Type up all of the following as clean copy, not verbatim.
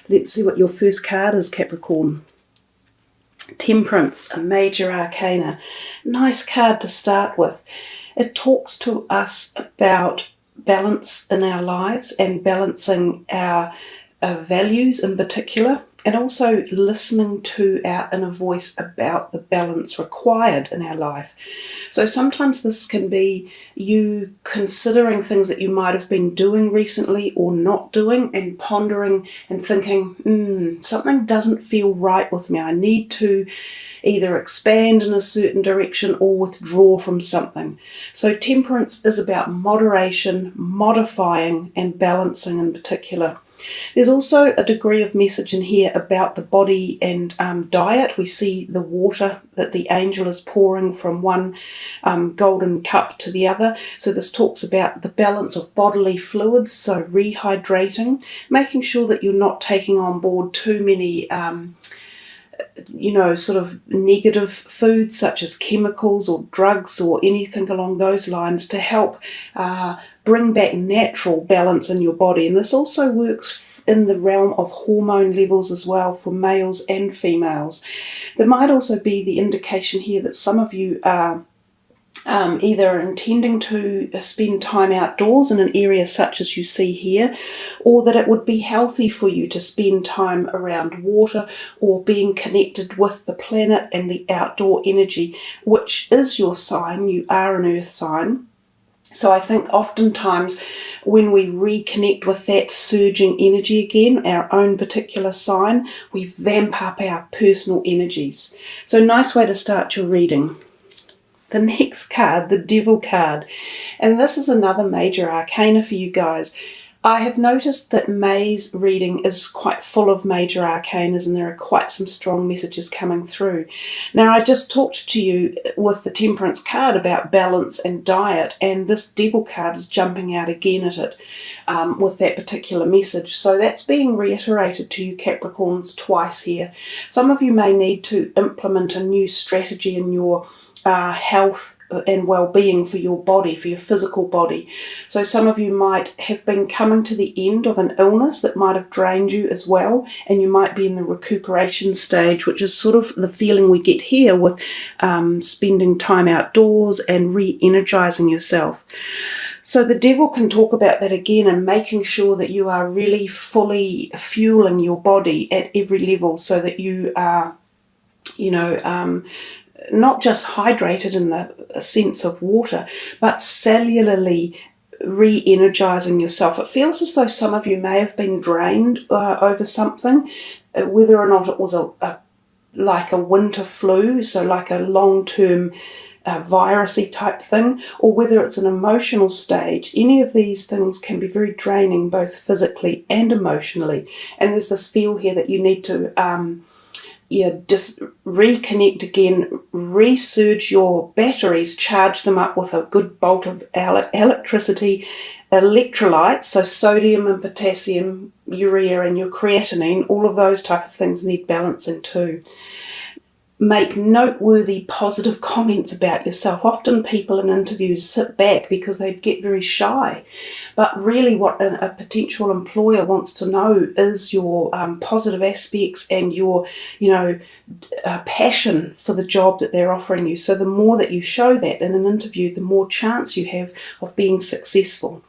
Let's see what your first card is, Capricorn. Temperance, a major arcana. Nice card to start with. It talks to us about balance in our lives and balancing our values in particular, and also listening to our inner voice about the balance required in our life. So sometimes this can be you considering things that you might have been doing recently or not doing, and pondering and thinking, something doesn't feel right with me. I need to either expand in a certain direction or withdraw from something. So temperance is about moderation, modifying and balancing in particular. There's also a degree of message in here about the body and diet. We see the water that the angel is pouring from one golden cup to the other. So this talks about the balance of bodily fluids, so rehydrating, making sure that you're not taking on board too many sort of negative foods such as chemicals or drugs or anything along those lines, to help bring back natural balance in your body. And this also works in the realm of hormone levels as well for males and females. There might also be the indication here that some of you are either intending to spend time outdoors in an area such as you see here, or that it would be healthy for you to spend time around water or being connected with the planet and the outdoor energy, which is your sign. You are an earth sign. So I think oftentimes when we reconnect with that surging energy again, our own particular sign, we vamp up our personal energies. So nice way to start your reading. The next card, the Devil card, and this is another major arcana for you guys. I have noticed that May's reading is quite full of major arcanas, and there are quite some strong messages coming through. Now, I just talked to you with the Temperance card about balance and diet, and this Devil card is jumping out again at it with that particular message. So that's being reiterated to you Capricorns twice here. Some of you may need to implement a new strategy in your health and well-being for your body, for your physical body. So some of you might have been coming to the end of an illness that might have drained you as well, and you might be in the recuperation stage, which is sort of the feeling we get here with spending time outdoors and re-energizing yourself. So the Devil can talk about that again, and making sure that you are really fully fueling your body at every level, so that you are, not just hydrated in the sense of water, but cellularly re-energizing yourself. It feels as though some of you may have been drained over something, whether or not it was like a winter flu, so like a long-term virusy type thing, or whether it's an emotional stage. Any of these things can be very draining, both physically and emotionally. And there's this feel here that you need to just reconnect again, resurge your batteries, charge them up with a good bolt of electricity, electrolytes, so sodium and potassium, urea and your creatinine, all of those type of things need balancing too. Make noteworthy positive comments about yourself. Often people in interviews sit back because they get very shy. But really what a potential employer wants to know is your positive aspects and your, passion for the job that they're offering you. So the more that you show that in an interview, the more chance you have of being successful.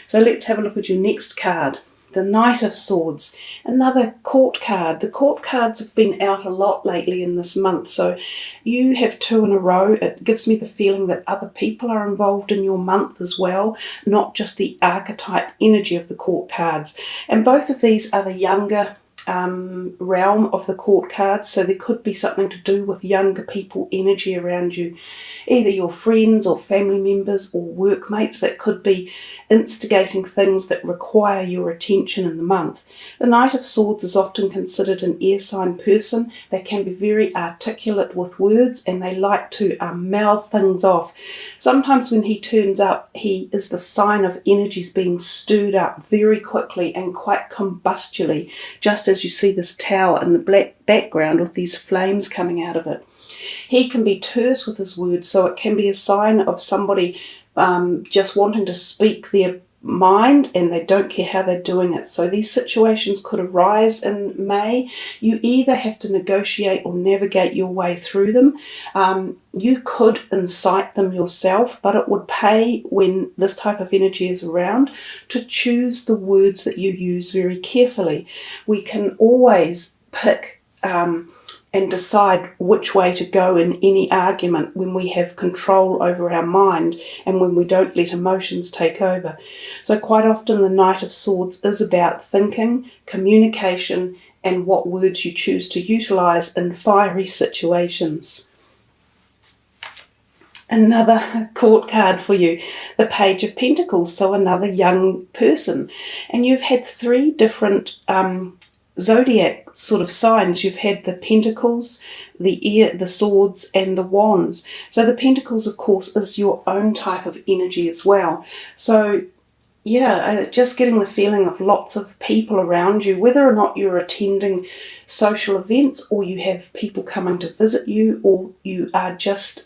So let's have a look at your next card. The Knight of Swords, another court card. The court cards have been out a lot lately in this month, so you have two in a row. It gives me the feeling that other people are involved in your month as well, not just the archetype energy of the court cards. And both of these are the younger realm of the court cards, so there could be something to do with younger people energy around you, either your friends or family members or workmates that could be instigating things that require your attention in the month. The Knight of Swords is often considered an air sign person. They can be very articulate with words, and they like to mouth things off. Sometimes when he turns up, he is the sign of energies being stirred up very quickly and quite combustially, just as you see this tower in the black background with these flames coming out of it. He can be terse with his words, so it can be a sign of somebody just wanting to speak their mind and they don't care how they're doing it. So these situations could arise in May. You either have to negotiate or navigate your way through them. You could incite them yourself, but it would pay when this type of energy is around to choose the words that you use very carefully. We can always pick and decide which way to go in any argument when we have control over our mind and when we don't let emotions take over. So quite often the Knight of Swords is about thinking, communication, and what words you choose to utilize in fiery situations. Another court card for you, the Page of Pentacles, so another young person. And you've had 3 different zodiac sort of signs. You've had the Pentacles, the Swords, and the Wands. So the Pentacles, of course, is your own type of energy as well. So yeah, just getting the feeling of lots of people around you, whether or not you're attending social events or you have people coming to visit you, or you are just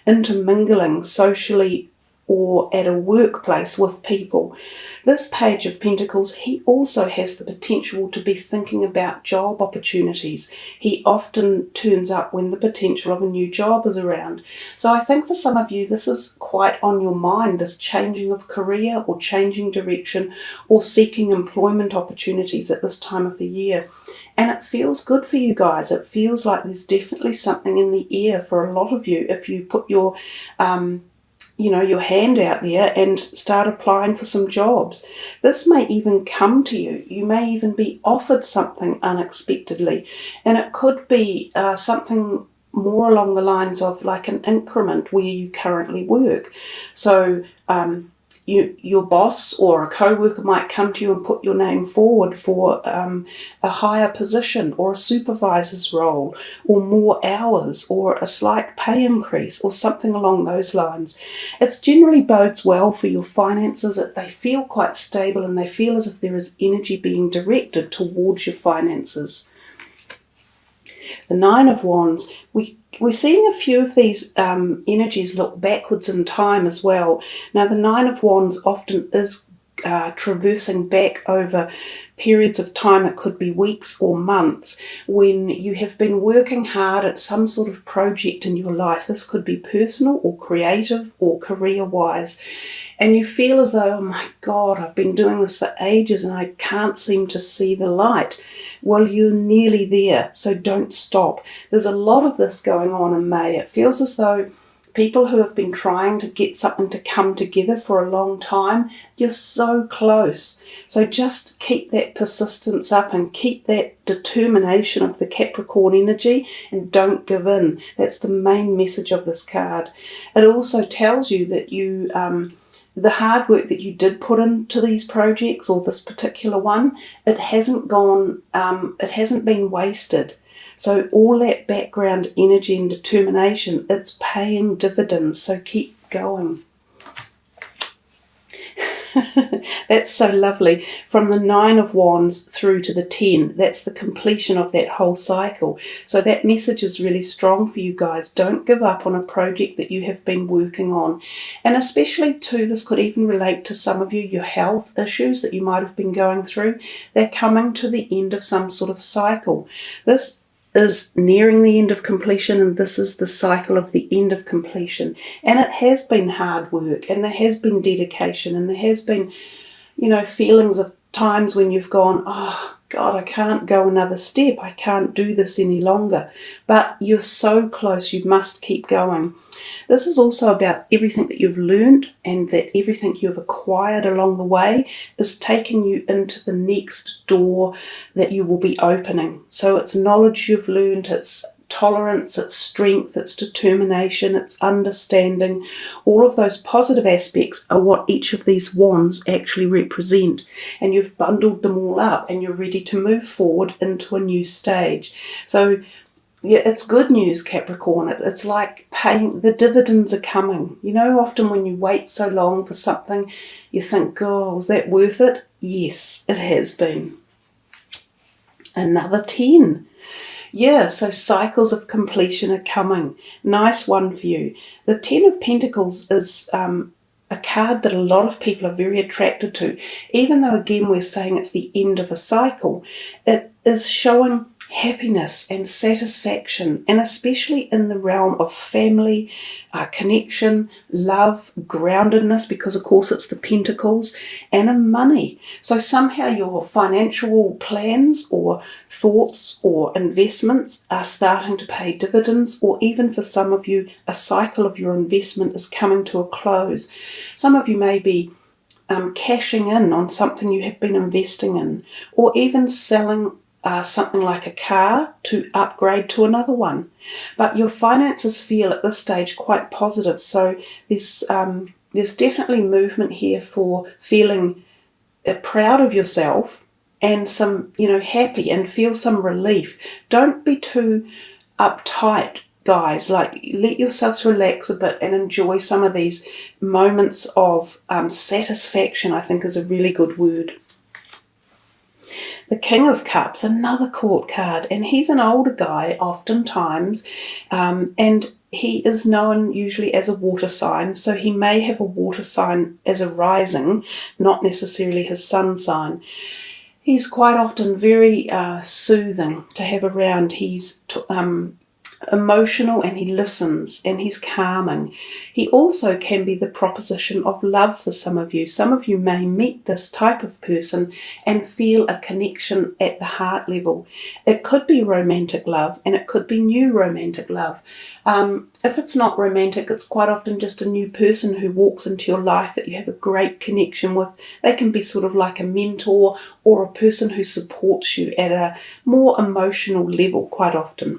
intermingling socially or at a workplace with people. This Page of Pentacles, he also has the potential to be thinking about job opportunities. He often turns up when the potential of a new job is around. So I think for some of you, this is quite on your mind, this changing of career or changing direction or seeking employment opportunities at this time of the year. And it feels good for you guys. It feels like there's definitely something in the air for a lot of you if you put your your hand out there and start applying for some jobs. This may even come to you. You may even be offered something unexpectedly. And it could be something more along the lines of like an increment where you currently work. So your boss or a co-worker might come to you and put your name forward for a higher position or a supervisor's role or more hours or a slight pay increase or something along those lines. It generally bodes well for your finances, that they feel quite stable and they feel as if there is energy being directed towards your finances. The Nine of Wands, we're seeing a few of these energies look backwards in time as well. Now, the Nine of Wands often is traversing back over periods of time. It could be weeks or months when you have been working hard at some sort of project in your life. This could be personal or creative or career-wise. And you feel as though, oh my God, I've been doing this for ages and I can't seem to see the light. Well, you're nearly there, so don't stop. There's a lot of this going on in May. It feels as though people who have been trying to get something to come together for a long time, you're so close. So just keep that persistence up and keep that determination of the Capricorn energy and don't give in. That's the main message of this card. It also tells you that you the hard work that you did put into these projects, or this particular one, it hasn't been wasted. So all that background energy and determination, it's paying dividends. So keep going. That's so lovely. From the Nine of Wands through to the 10, that's the completion of that whole cycle. So that message is really strong for you guys. Don't give up on a project that you have been working on. And especially too, this could even relate to some of you, your health issues that you might have been going through. They're coming to the end of some sort of cycle. This is nearing the end of completion, and this is the cycle of the end of completion. And it has been hard work, and there has been dedication, and there has been, feelings of times when you've gone, oh God, I can't go another step. I can't do this any longer. But you're so close. You must keep going. This is also about everything that you've learned and that everything you've acquired along the way is taking you into the next door that you will be opening. So it's knowledge you've learned, it's tolerance, it's strength, it's determination, it's understanding. All of those positive aspects are what each of these wands actually represent. And you've bundled them all up and you're ready to move forward into a new stage. So yeah, it's good news, Capricorn. It's like paying, the dividends are coming. Often when you wait so long for something, you think, oh, was that worth it? Yes, it has been. Another 10. Yeah, so cycles of completion are coming. Nice one for you. The 10 of Pentacles is a card that a lot of people are very attracted to. Even though, again, we're saying it's the end of a cycle, it is showing happiness and satisfaction, and especially in the realm of family, connection, love, groundedness, because of course it's the pentacles, and in money. So somehow your financial plans or thoughts or investments are starting to pay dividends, or even for some of you, a cycle of your investment is coming to a close. Some of you may be cashing in on something you have been investing in, or even selling something like a car to upgrade to another one. But your finances feel at this stage quite positive. So there's definitely movement here for feeling proud of yourself and some, happy, and feel some relief. Don't be too uptight, guys. Like, let yourselves relax a bit and enjoy some of these moments of satisfaction, I think is a really good word. The King of Cups, another court card, and he's an older guy oftentimes, and he is known usually as a water sign, so he may have a water sign as a rising, not necessarily his sun sign. He's quite often very soothing to have around. He's emotional, and he listens, and he's calming. He also can be the proposition of love for some of you. Some of you may meet this type of person and feel a connection at the heart level. It could be romantic love, and it could be new romantic love. If it's not romantic, it's quite often just a new person who walks into your life that you have a great connection with. They can be sort of like a mentor or a person who supports you at a more emotional level quite often.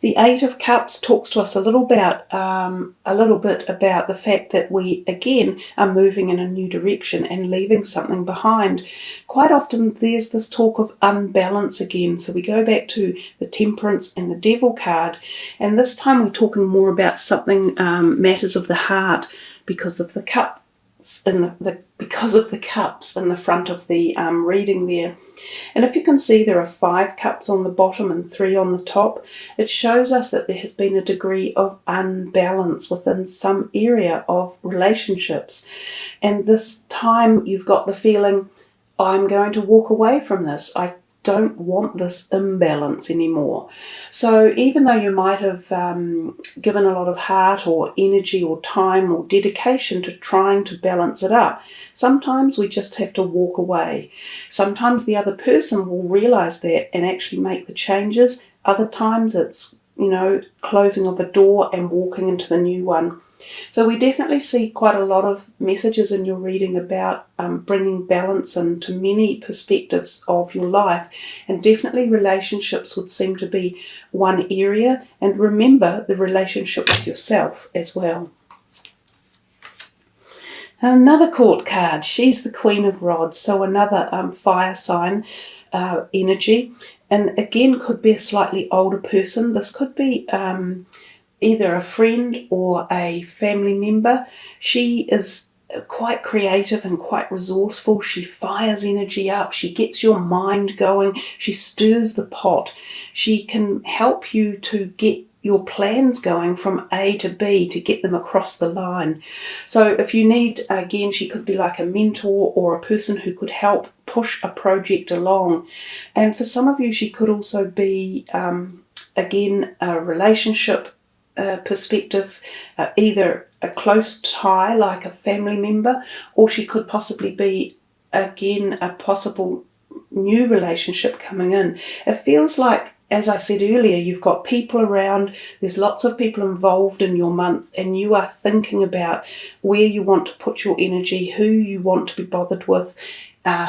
The Eight of Cups talks to us a little bit about the fact that we, again, are moving in a new direction and leaving something behind. Quite often there's this talk of unbalance again. So we go back to the Temperance and the Devil card, and this time we're talking more about something matters of the heart, because of the cups in the front of the reading there. And if you can see, there are 5 cups on the bottom and 3 on the top. It shows us that there has been a degree of unbalance within some area of relationships. And this time you've got the feeling, I'm going to walk away from this. I don't want this imbalance anymore. So even though you might have given a lot of heart or energy or time or dedication to trying to balance it up, sometimes we just have to walk away. Sometimes the other person will realize that and actually make the changes. Other times it's, closing of a door and walking into the new one. So we definitely see quite a lot of messages in your reading about bringing balance into many perspectives of your life, and definitely relationships would seem to be one area, and remember the relationship with yourself as well. Another court card, she's the Queen of Rods, so another fire sign energy, and again could be a slightly older person. This could be either a friend or a family member. She is quite creative and quite resourceful. She fires energy up. She gets your mind going. She stirs the pot. She can help you to get your plans going from A to B to get them across the line. So if you need, again, she could be like a mentor or a person who could help push a project along. And for some of you, she could also be, again, a relationship perspective, either a close tie like a family member, or she could possibly be, again, a possible new relationship coming in. It feels like, as I said earlier, you've got people around, there's lots of people involved in your month, and you are thinking about where you want to put your energy, who you want to be bothered with,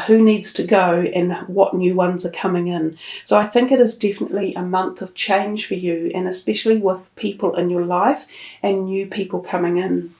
who needs to go, and what new ones are coming in. So I think it is definitely a month of change for you, and especially with people in your life and new people coming in.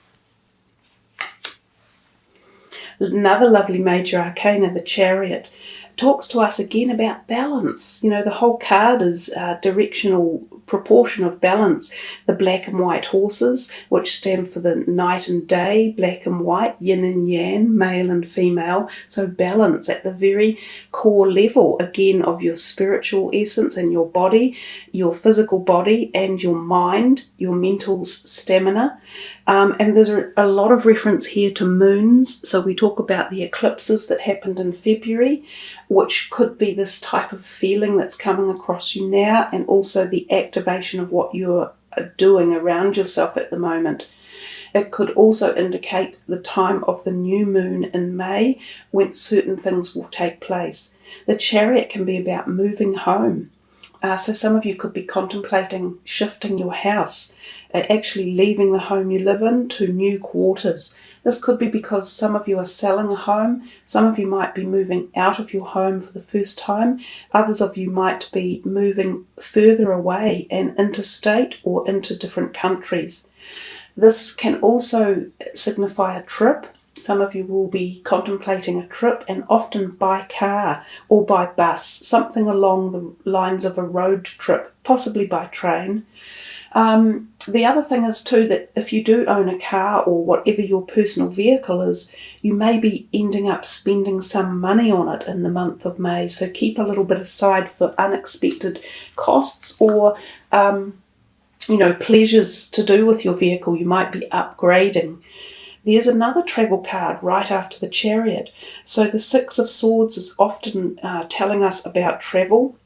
Another lovely major arcana, the Chariot, talks to us again about balance. The whole card is directional proportion of balance. The black and white horses, which stand for the night and day, black and white, yin and yang, male and female. So balance at the very core level, again, of your spiritual essence and your body, your physical body and your mind, your mental stamina. And there's a lot of reference here to moons. So we talk about the eclipses that happened in February, which could be this type of feeling that's coming across you now, and also the activation of what you're doing around yourself at the moment. It could also indicate the time of the new moon in May, when certain things will take place. The Chariot can be about moving home. So some of you could be contemplating shifting your house, actually leaving the home you live in to new quarters. This could be because some of you are selling a home. Some of you might be moving out of your home for the first time. Others of you might be moving further away and interstate or into different countries. This can also signify a trip. Some of you will be contemplating a trip, and often by car or by bus, something along the lines of a road trip, possibly by train. The other thing is too that if you do own a car or whatever your personal vehicle is, you may be ending up spending some money on it in the month of May. So keep a little bit aside for unexpected costs or, pleasures to do with your vehicle. You might be upgrading. There's another travel card right after the Chariot. So the Six of Swords is often telling us about travel.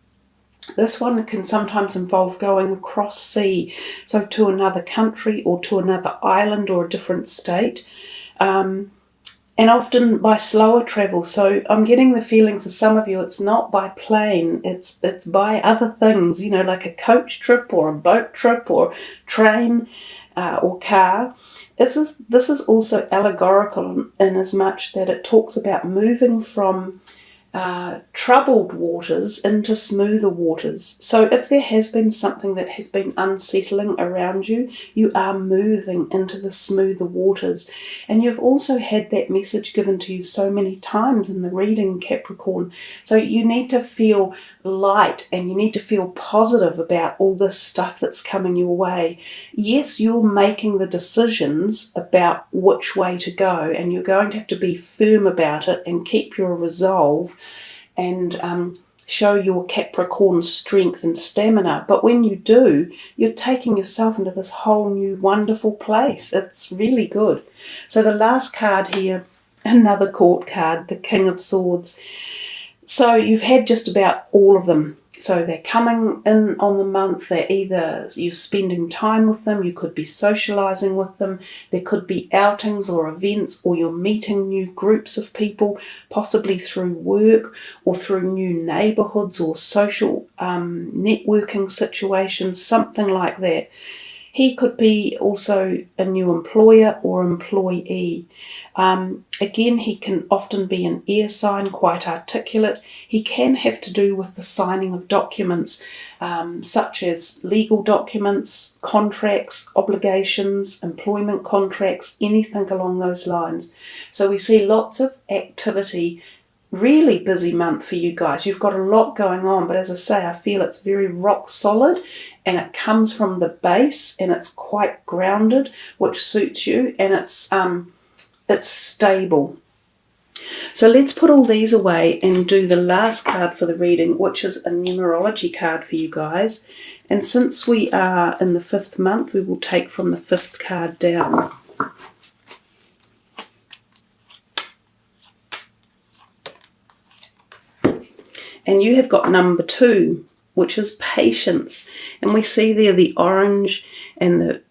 This one can sometimes involve going across sea, so to another country or to another island or a different state, and often by slower travel. So I'm getting the feeling for some of you it's not by plane, it's by other things, like a coach trip or a boat trip or train or car. This is also allegorical in as much that it talks about moving from troubled waters into smoother waters. So if there has been something that has been unsettling around you, you are moving into the smoother waters. And you've also had that message given to you so many times in the reading, Capricorn. So you need to feel light and you need to feel positive about all this stuff that's coming your way. Yes, you're making the decisions about which way to go, and you're going to have to be firm about it and keep your resolve and show your Capricorn strength and stamina. But when you do, you're taking yourself into this whole new wonderful place. It's really good. So the last card here, another court card, the King of Swords. So you've had just about all of them. So they're coming in on the month. They're either you're spending time with them, you could be socializing with them, there could be outings or events, or you're meeting new groups of people, possibly through work or through new neighborhoods or social networking situations, something like that. He could be also a new employer or employee. Again, he can often be an air sign, quite articulate. He can have to do with the signing of documents, such as legal documents, contracts, obligations, employment contracts, anything along those lines. So we see lots of activity. Really busy month for you guys. You've got a lot going on, but as I say, I feel it's very rock solid and it comes from the base and it's quite grounded, which suits you, and it's stable. So let's put all these away and do the last card for the reading, which is a numerology card for you guys. And since we are in the 5th month, we will take from the 5th card down. And you have got number 2, which is patience. And we see there the orange and the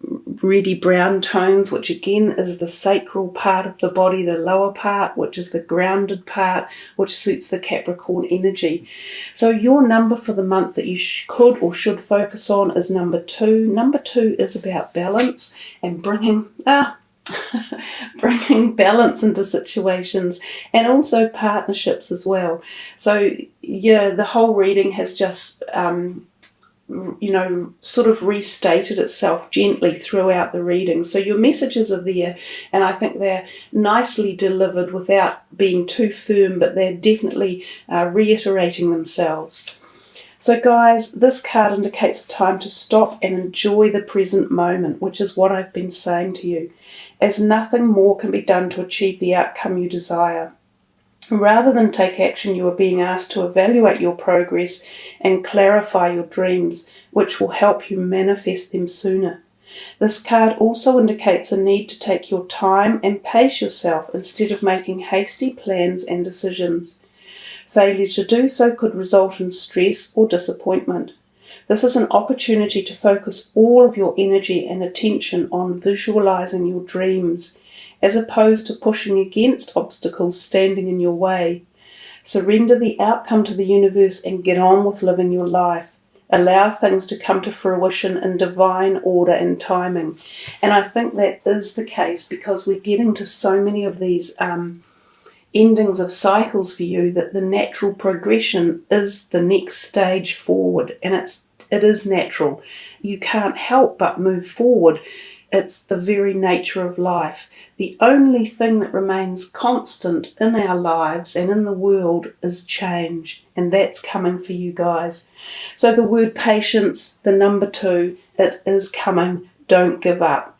reddy brown tones, which again is the sacral part of the body, the lower part, which is the grounded part, which suits the Capricorn energy. So your number for the month that you could or should focus on is number 2. Number 2 is about balance and bringing balance into situations, and also partnerships as well. So yeah, the whole reading has just sort of restated itself gently throughout the reading. So your messages are there, and I think they're nicely delivered without being too firm, but they're definitely reiterating themselves. So guys, this card indicates a time to stop and enjoy the present moment, which is what I've been saying to you, as nothing more can be done to achieve the outcome you desire. Rather than take action, you are being asked to evaluate your progress and clarify your dreams, which will help you manifest them sooner. This card also indicates a need to take your time and pace yourself instead of making hasty plans and decisions. Failure to do so could result in stress or disappointment. This is an opportunity to focus all of your energy and attention on visualizing your dreams, as opposed to pushing against obstacles standing in your way. Surrender the outcome to the universe and get on with living your life. Allow things to come to fruition in divine order and timing. And I think that is the case because we're getting to so many of these endings of cycles for you that the natural progression is the next stage forward, and it is natural. You can't help but move forward. It's the very nature of life. The only thing that remains constant in our lives and in the world is change, and that's coming for you guys. So the word patience, the number 2, it is coming. Don't give up.